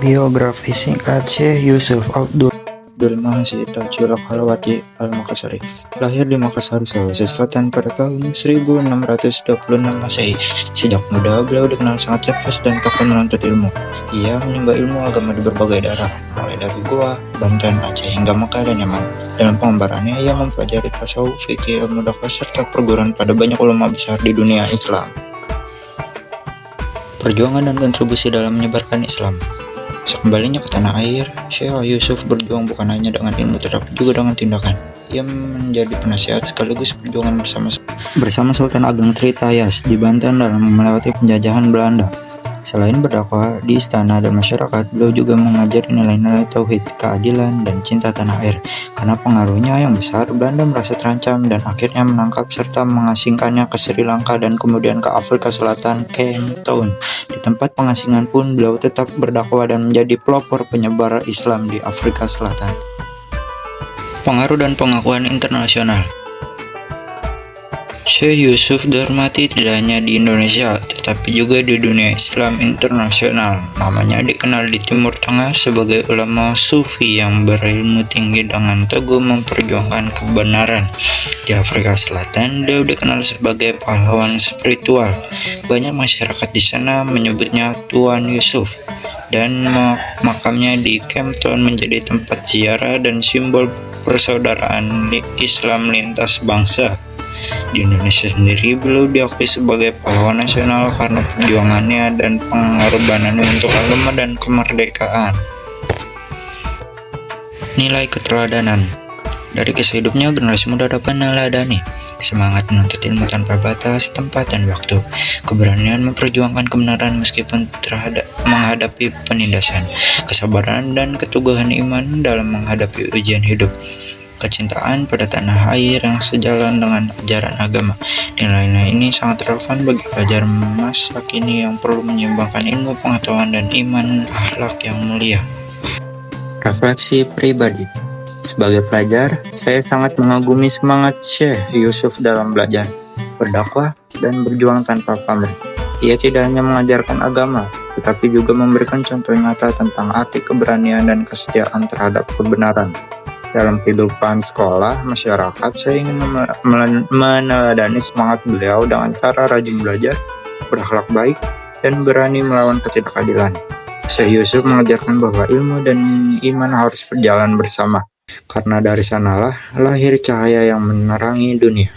Biografi singkat Syekh Yusuf Abdul Masih Tajul Khalawati Al-Makassari lahir di Makassar, Sulawesi Selatan pada tahun 1626 Masehi. Sejak muda, beliau dikenal sangat cerdas dan tekun menuntut ilmu. Ia menimba ilmu agama di berbagai daerah, mulai dari Goa, Banten, Aceh hingga Mekah dan Yaman. Dalam pengembarannya, ia mempelajari tasawuf, fikih, ilmu dakwah, serta perguruan pada banyak ulama besar di dunia Islam. Perjuangan dan kontribusi dalam menyebarkan Islam. Sekembalinya ke tanah air, Syekh Yusuf berjuang bukan hanya dengan ilmu tetapi juga dengan tindakan. Ia menjadi penasihat sekaligus perjuangan bersama Sultan Ageng Tritayas di Banten dalam melewati penjajahan Belanda. Selain berdakwah di istana dan masyarakat, beliau juga mengajari nilai-nilai tauhid, keadilan, dan cinta tanah air. Karena pengaruhnya yang besar, Belanda merasa terancam dan akhirnya menangkap serta mengasingkannya ke Sri Lanka dan kemudian ke Afrika Selatan, Cape Town. Di tempat pengasingan pun beliau tetap berdakwah dan menjadi pelopor penyebar Islam di Afrika Selatan. Pengaruh dan pengakuan internasional. Syekh Yusuf dihormati tidak hanya di Indonesia, tetapi juga di dunia Islam internasional. Namanya dikenal di Timur Tengah sebagai ulama sufi yang berilmu tinggi dengan teguh memperjuangkan kebenaran. Di Afrika Selatan, beliau dikenal sebagai pahlawan spiritual. Banyak masyarakat di sana menyebutnya Tuan Yusuf, dan makamnya di Cape Town menjadi tempat ziarah dan simbol persaudaraan Islam lintas bangsa. Di Indonesia sendiri, beliau diakui sebagai pahlawan nasional karena perjuangannya dan pengorbanannya untuk agama dan kemerdekaan. Nilai keteladanan. Dari kisah hidupnya, generasi muda dapat meneladani semangat menuntut ilmu tanpa batas, tempat, dan waktu, keberanian memperjuangkan kebenaran meskipun menghadapi penindasan, kesabaran dan keteguhan iman dalam menghadapi ujian hidup, kecintaan pada tanah air yang sejalan dengan ajaran agama. Nilai-nilai ini sangat relevan bagi pelajar masa kini yang perlu menyeimbangkan ilmu pengetahuan dan iman akhlak yang mulia. Refleksi pribadi. Sebagai pelajar, saya sangat mengagumi semangat Syekh Yusuf dalam belajar, berdakwah, dan berjuang tanpa pamrih. Ia tidak hanya mengajarkan agama, tetapi juga memberikan contoh nyata tentang arti keberanian dan kesetiaan terhadap kebenaran. Dalam kehidupan sekolah, masyarakat, saya ingin meneladani semangat beliau dengan cara rajin belajar, berakhlak baik, dan berani melawan ketidakadilan. Syekh Yusuf mengajarkan bahwa ilmu dan iman harus berjalan bersama, karena dari sanalah lahir cahaya yang menerangi dunia.